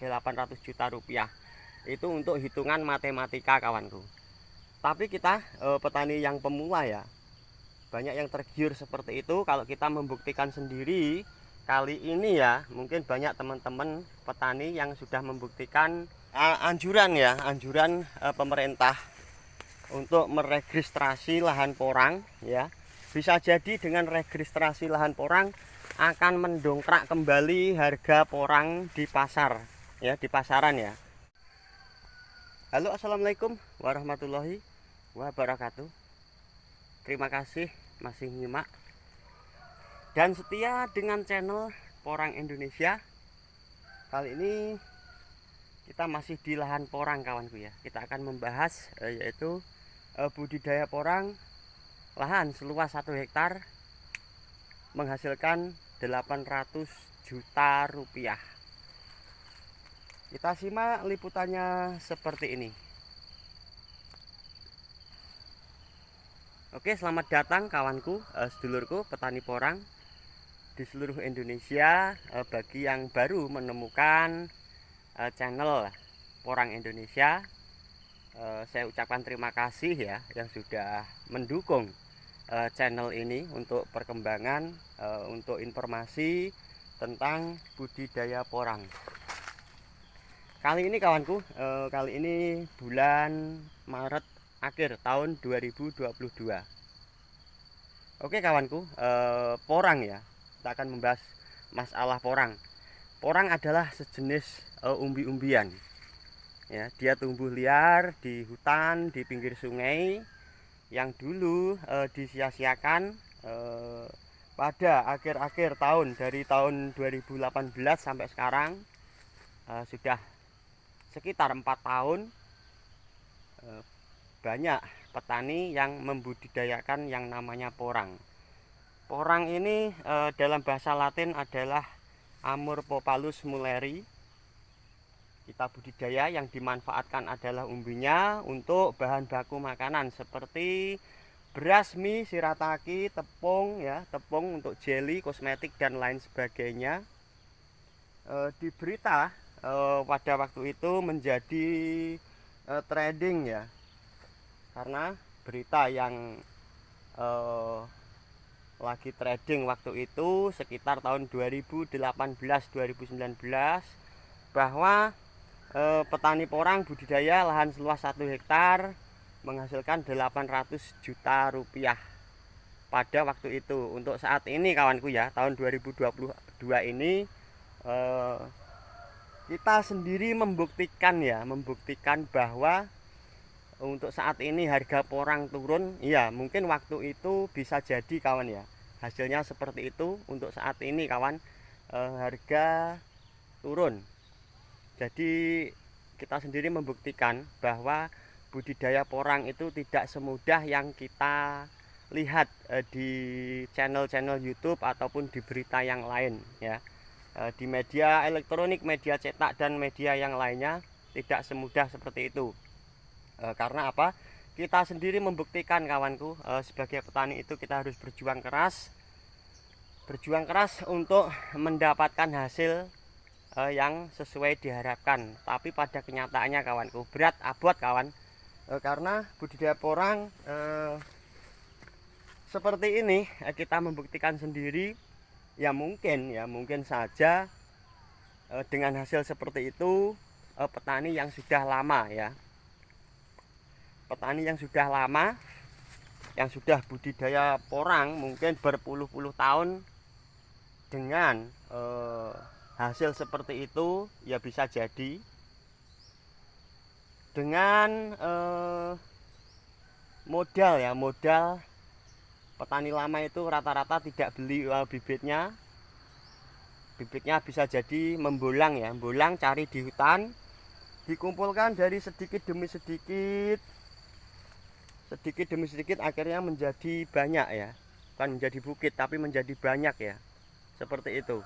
800 juta rupiah. Itu untuk hitungan matematika kawanku. Tapi kita petani yang pemula ya, banyak yang tergiur seperti itu. Kalau kita membuktikan sendiri kali ini ya, mungkin banyak teman-teman petani yang sudah membuktikan anjuran pemerintah untuk meregistrasi lahan porang ya. Bisa jadi dengan registrasi lahan porang akan mendongkrak kembali harga porang di pasar ya, di pasaran ya. Halo, assalamualaikum warahmatullahi wabarakatuh. Terima kasih masih nyimak dan setia dengan channel Porang Indonesia. Kali ini kita masih di lahan porang kawanku ya. Kita akan membahas yaitu budidaya porang, lahan seluas 1 hektar menghasilkan 800 juta rupiah. Kita simak liputannya seperti ini. Oke, selamat datang kawanku, sedulurku petani porang di seluruh Indonesia. Bagi yang baru menemukan channel Porang Indonesia, saya ucapkan terima kasih ya yang sudah mendukung channel ini untuk perkembangan, untuk informasi tentang budidaya porang. Kali ini kawanku, kali ini bulan Maret akhir tahun 2022. Oke kawanku, porang ya. Kita akan membahas masalah porang. Porang adalah sejenis umbi-umbian. Ya, dia tumbuh liar di hutan, di pinggir sungai yang dulu disia-siakan pada akhir-akhir tahun, dari tahun 2018 sampai sekarang sudah sekitar 4 tahun. Banyak petani yang membudidayakan yang namanya porang. Porang ini dalam bahasa Latin adalah Amorphophallus mulleri. Kita budidaya, yang dimanfaatkan adalah umbinya untuk bahan baku makanan seperti beras, mie, shirataki, tepung ya, tepung untuk jelly, kosmetik dan lain sebagainya. Di berita pada waktu itu menjadi trending ya, karena berita yang lagi trading waktu itu sekitar tahun 2018-2019 bahwa petani porang budidaya lahan seluas 1 hektar menghasilkan 800 juta rupiah pada waktu itu. Untuk saat ini kawanku ya, tahun 2022 ini kita sendiri membuktikan bahwa untuk saat ini harga porang turun. Iya, mungkin waktu itu bisa jadi kawan ya, hasilnya seperti itu. Untuk saat ini kawan, harga turun. Jadi kita sendiri membuktikan bahwa budidaya porang itu tidak semudah yang kita lihat di channel-channel YouTube ataupun di berita yang lain ya. Di media elektronik, media cetak dan media yang lainnya tidak semudah seperti itu. Karena apa? Kita sendiri membuktikan kawanku, sebagai petani itu kita harus berjuang keras untuk mendapatkan hasil yang sesuai diharapkan. Tapi pada kenyataannya kawanku, berat abot kawan, karena budidaya porang seperti ini kita membuktikan sendiri ya. Mungkin saja dengan hasil seperti itu petani yang sudah lama ya, petani yang sudah lama, yang sudah budidaya porang mungkin berpuluh-puluh tahun, dengan hasil seperti itu ya bisa jadi dengan modal petani lama itu rata-rata tidak beli bibitnya bisa jadi membolang ya, membolang cari di hutan, dikumpulkan dari sedikit demi sedikit akhirnya menjadi banyak ya, bukan menjadi bukit tapi menjadi banyak ya, seperti itu.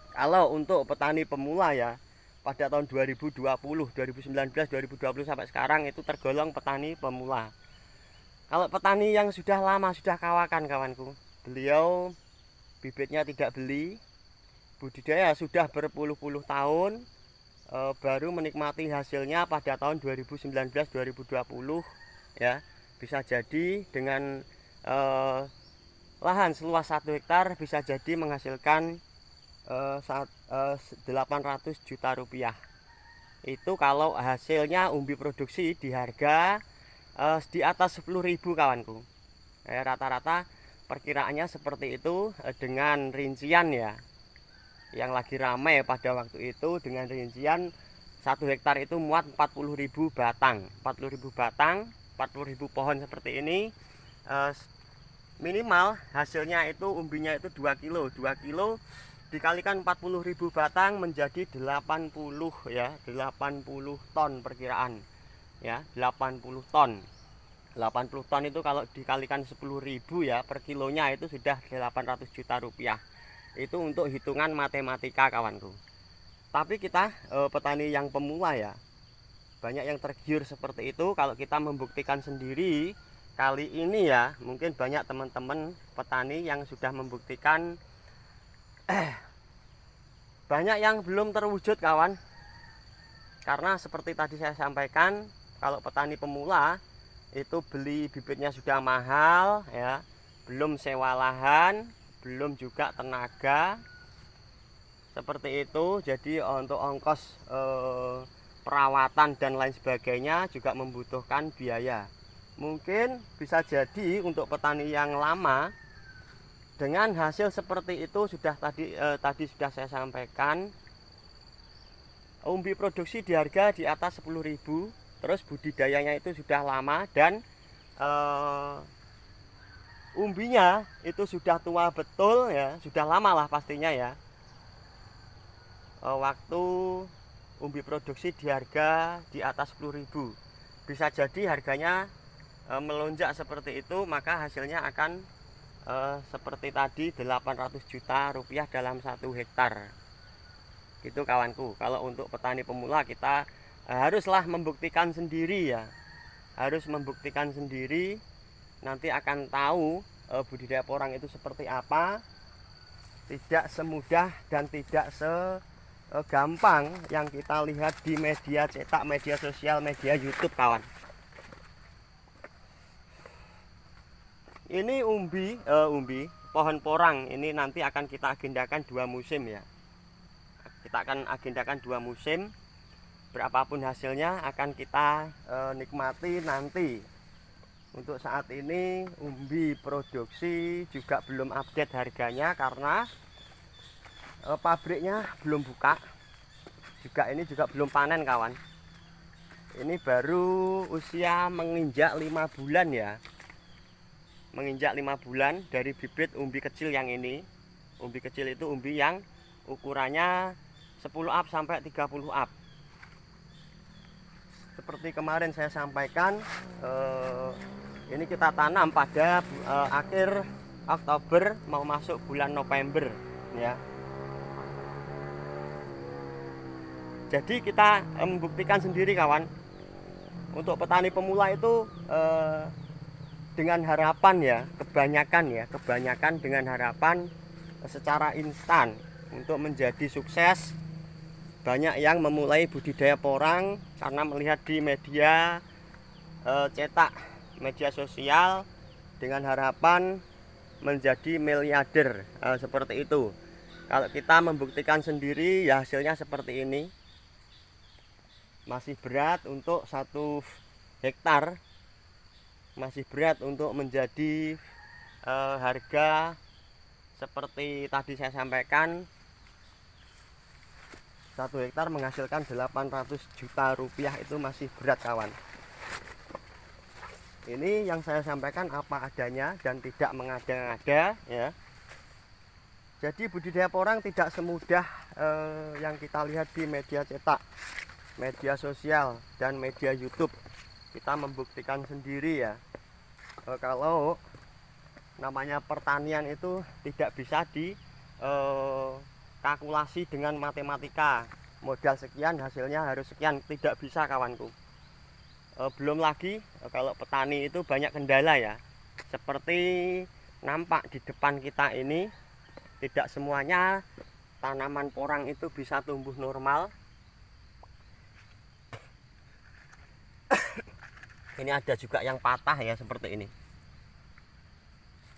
Kalau untuk petani pemula ya, pada tahun 2020, 2019, 2020 sampai sekarang itu tergolong petani pemula. Kalau petani yang sudah lama, sudah kawakan kawanku, beliau bibitnya tidak beli, budidaya sudah berpuluh-puluh tahun, baru menikmati hasilnya pada tahun 2019-2020 ya. Bisa jadi dengan lahan seluas 1 hektar bisa jadi menghasilkan 800 juta rupiah. Itu kalau hasilnya umbi produksi di harga di atas 10.000 kawanku. Rata-rata perkiraannya seperti itu dengan rincian ya. Yang lagi ramai pada waktu itu dengan rincian 1 hektar itu muat 40.000 batang. 40.000 batang, 40.000 pohon seperti ini. Minimal hasilnya itu umbinya itu 2 kilo. 2 kilo dikalikan 40.000 batang menjadi 80 ya, 80 ton perkiraan. Ya, 80 ton. 80 ton itu kalau dikalikan 10.000 ya per kilonya itu sudah 800 juta rupiah. Itu untuk hitungan matematika kawanku. Tapi kita petani yang pemula ya, banyak yang tergiur seperti itu. Kalau kita membuktikan sendiri kali ini ya, mungkin banyak teman-teman petani yang sudah membuktikan. Banyak yang belum terwujud kawan, karena seperti tadi saya sampaikan, kalau petani pemula itu beli bibitnya sudah mahal ya, belum sewa lahan, belum juga tenaga seperti itu. Jadi untuk ongkos perawatan dan lain sebagainya juga membutuhkan biaya. Mungkin bisa jadi untuk petani yang lama dengan hasil seperti itu sudah tadi sudah saya sampaikan, umbi produksi di harga di atas 10.000, terus budidayanya itu sudah lama dan umbinya itu sudah tua betul ya, sudah lama lah pastinya ya. Waktu umbi produksi di harga di atas 10.000, bisa jadi harganya melonjak seperti itu, maka hasilnya akan seperti tadi 800 juta rupiah dalam 1 hektar. Gitu kawanku. Kalau untuk petani pemula kita haruslah membuktikan sendiri ya. Harus membuktikan sendiri, nanti akan tahu budidaya porang itu seperti apa. Tidak semudah dan tidak segampang yang kita lihat di media cetak, media sosial, media YouTube kawan. Ini umbi pohon porang ini nanti akan kita agendakan 2 musim ya. Kita akan agendakan 2 musim. Berapapun hasilnya akan kita nikmati nanti. Untuk saat ini umbi produksi juga belum update harganya karena pabriknya belum buka. Ini juga belum panen kawan. Ini baru usia menginjak 5 bulan ya. Menginjak 5 bulan dari bibit umbi kecil yang ini. Umbi kecil itu umbi yang ukurannya 10 up sampai 30 up. Seperti kemarin saya sampaikan, ini kita tanam pada akhir Oktober mau masuk bulan November ya. Jadi kita membuktikan sendiri kawan. Untuk petani pemula itu dengan harapan ya, kebanyakan dengan harapan secara instan untuk menjadi sukses. Banyak yang memulai budidaya porang karena melihat di media cetak, media sosial dengan harapan menjadi miliarder seperti itu. Kalau kita membuktikan sendiri ya hasilnya seperti ini. Masih berat untuk 1 hektar. Masih berat untuk menjadi harga seperti tadi saya sampaikan, 1 hektar menghasilkan 800 juta rupiah itu masih berat kawan. Ini yang saya sampaikan apa adanya dan tidak mengada-ngada ya. Jadi budidaya porang tidak semudah yang kita lihat di media cetak, media sosial dan media YouTube. Kita membuktikan sendiri ya. Kalau namanya pertanian itu tidak bisa dikalkulasi dengan matematika. Modal sekian hasilnya harus sekian, tidak bisa kawanku. Belum lagi kalau petani itu banyak kendala ya. Seperti nampak di depan kita ini, tidak semuanya tanaman porang itu bisa tumbuh normal. Ini ada juga yang patah ya, seperti ini.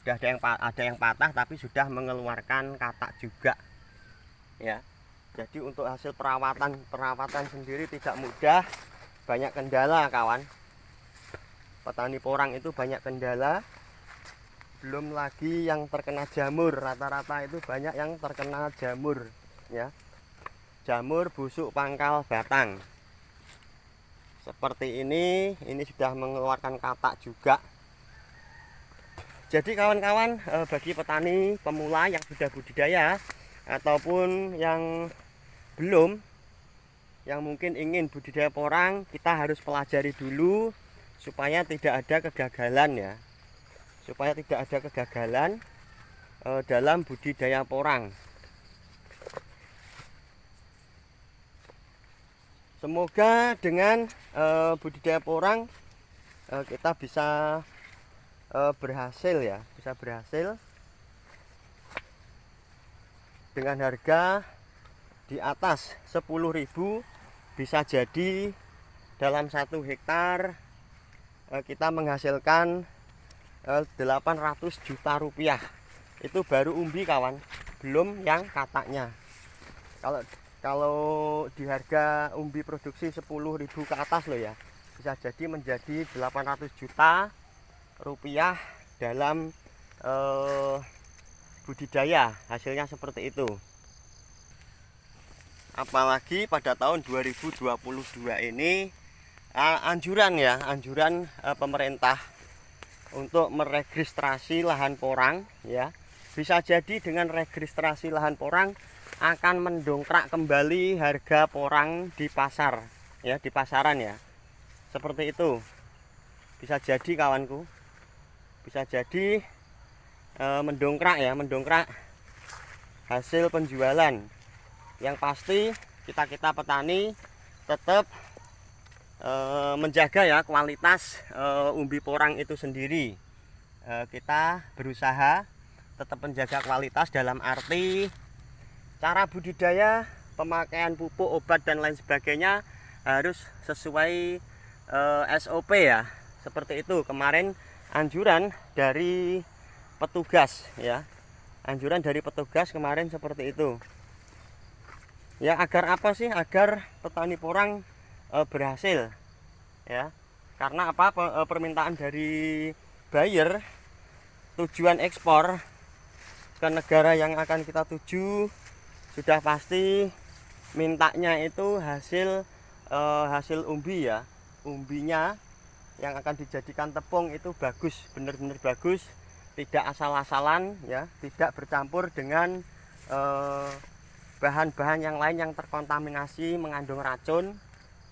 Sudah ada yang patah tapi sudah mengeluarkan katak juga ya. Jadi untuk hasil perawatan sendiri tidak mudah, banyak kendala kawan. Petani porang itu banyak kendala. Belum lagi yang terkena jamur, rata-rata itu banyak yang terkena jamur ya. Jamur busuk pangkal batang. Seperti ini sudah mengeluarkan katak juga. Jadi kawan-kawan, bagi petani pemula yang sudah budidaya ataupun yang belum, yang mungkin ingin budidaya porang, kita harus pelajari dulu supaya tidak ada kegagalan ya. Supaya tidak ada kegagalan dalam budidaya porang. Semoga dengan budidaya porang kita bisa berhasil ya, bisa berhasil dengan harga di atas 10.000, bisa jadi dalam 1 hektar kita menghasilkan 800 juta rupiah. Itu baru umbi kawan, belum yang kataknya. Kalau di harga umbi produksi 10.000 ke atas loh ya, bisa jadi menjadi 800 juta rupiah dalam budidaya, hasilnya seperti itu. Apalagi pada tahun 2022 ini anjuran pemerintah untuk meregistrasi lahan porang ya. Bisa jadi dengan registrasi lahan porang akan mendongkrak kembali harga porang di pasar ya, di pasaran ya. Seperti itu. Bisa jadi kawanku. Bisa jadi mendongkrak hasil penjualan. Yang pasti kita petani tetap menjaga ya kualitas umbi porang itu sendiri. Kita berusaha tetap menjaga kualitas dalam arti cara budidaya, pemakaian pupuk, obat dan lain sebagainya harus sesuai SOP ya. Seperti itu kemarin anjuran dari petugas ya. Anjuran dari petugas kemarin seperti itu. Ya, agar apa sih? Agar petani porang berhasil ya. Karena apa? Permintaan dari buyer, tujuan ekspor ke negara yang akan kita tuju, sudah pasti mintanya itu hasil umbi ya. Umbinya yang akan dijadikan tepung itu bagus, benar-benar bagus, tidak asal-asalan ya, tidak bercampur dengan bahan-bahan yang lain yang terkontaminasi mengandung racun.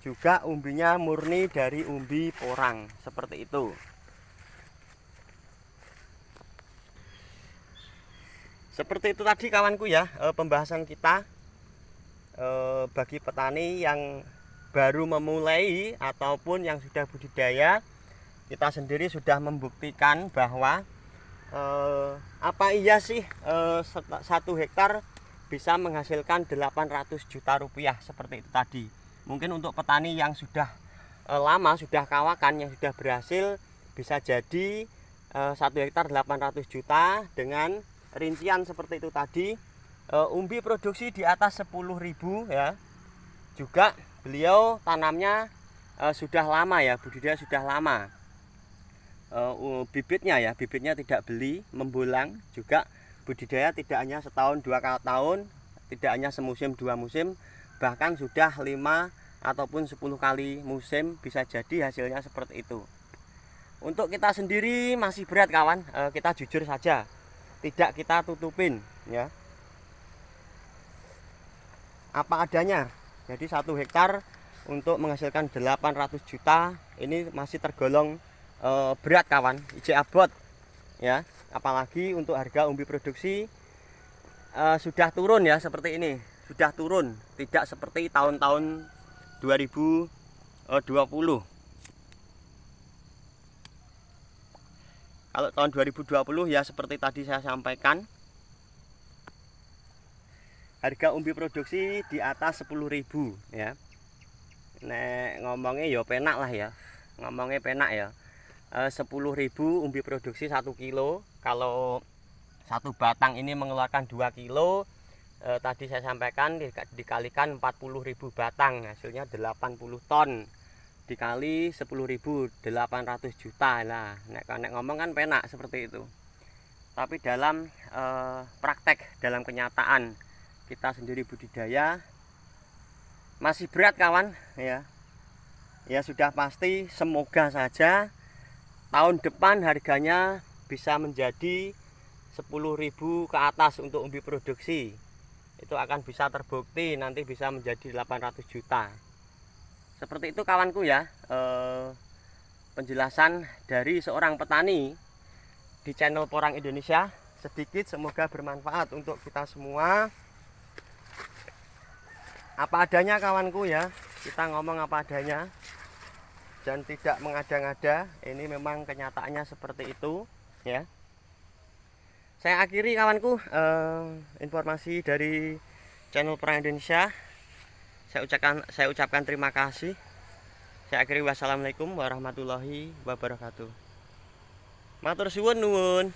Juga umbinya murni dari umbi porang, seperti itu. Seperti itu tadi kawanku ya, pembahasan kita bagi petani yang baru memulai ataupun yang sudah budidaya. Kita sendiri sudah membuktikan bahwa apa iya sih 1 hektar bisa menghasilkan 800 juta rupiah seperti itu tadi. Mungkin untuk petani yang sudah lama, sudah kawakan, yang sudah berhasil, bisa jadi 1 hektar 800 juta dengan rincian seperti itu tadi. Umbi produksi di atas 10.000 ya. Juga beliau tanamnya sudah lama ya, budidaya sudah lama. Bibitnya tidak beli, membulang. Juga budidaya tidak hanya setahun 2 tahun, tidak hanya semusim 2 musim, bahkan sudah 5 ataupun 10 kali musim, bisa jadi hasilnya seperti itu. Untuk kita sendiri masih berat kawan, kita jujur saja, tidak kita tutupin ya, apa adanya. Jadi 1 hektar untuk menghasilkan 800 juta ini masih tergolong berat kawan, ije abot ya. Apalagi untuk harga umbi produksi sudah turun ya, seperti ini sudah turun, tidak seperti tahun-tahun 2020. Kalau tahun 2020 ya seperti tadi saya sampaikan, harga umbi produksi di atas 10.000 ya. Nek ngomongnya ya penak lah ya. ngomongnya penak ya. 10.000 umbi produksi 1 kilo. Kalau satu batang ini mengeluarkan 2 kilo, tadi saya sampaikan dikalikan 40.000 batang, hasilnya 80 ton dikali 10.000, 800 juta lah. Nek ngomong kan penak seperti itu, tapi dalam praktek, dalam kenyataan kita sendiri budidaya masih berat kawan ya. Ya sudah pasti, semoga saja tahun depan harganya bisa menjadi 10.000 ke atas untuk umbi produksi. Itu akan bisa terbukti nanti bisa menjadi 800 juta. Seperti itu kawanku ya, penjelasan dari seorang petani di channel Porang Indonesia. Sedikit, semoga bermanfaat untuk kita semua. Apa adanya kawanku ya, kita ngomong apa adanya dan tidak mengada-ngada. Ini memang kenyataannya seperti itu ya. Saya akhiri kawanku informasi dari channel Porang Indonesia. Saya ucapkan terima kasih. Saya akhiri, wassalamualaikum warahmatullahi wabarakatuh. Matur suwun nuwun.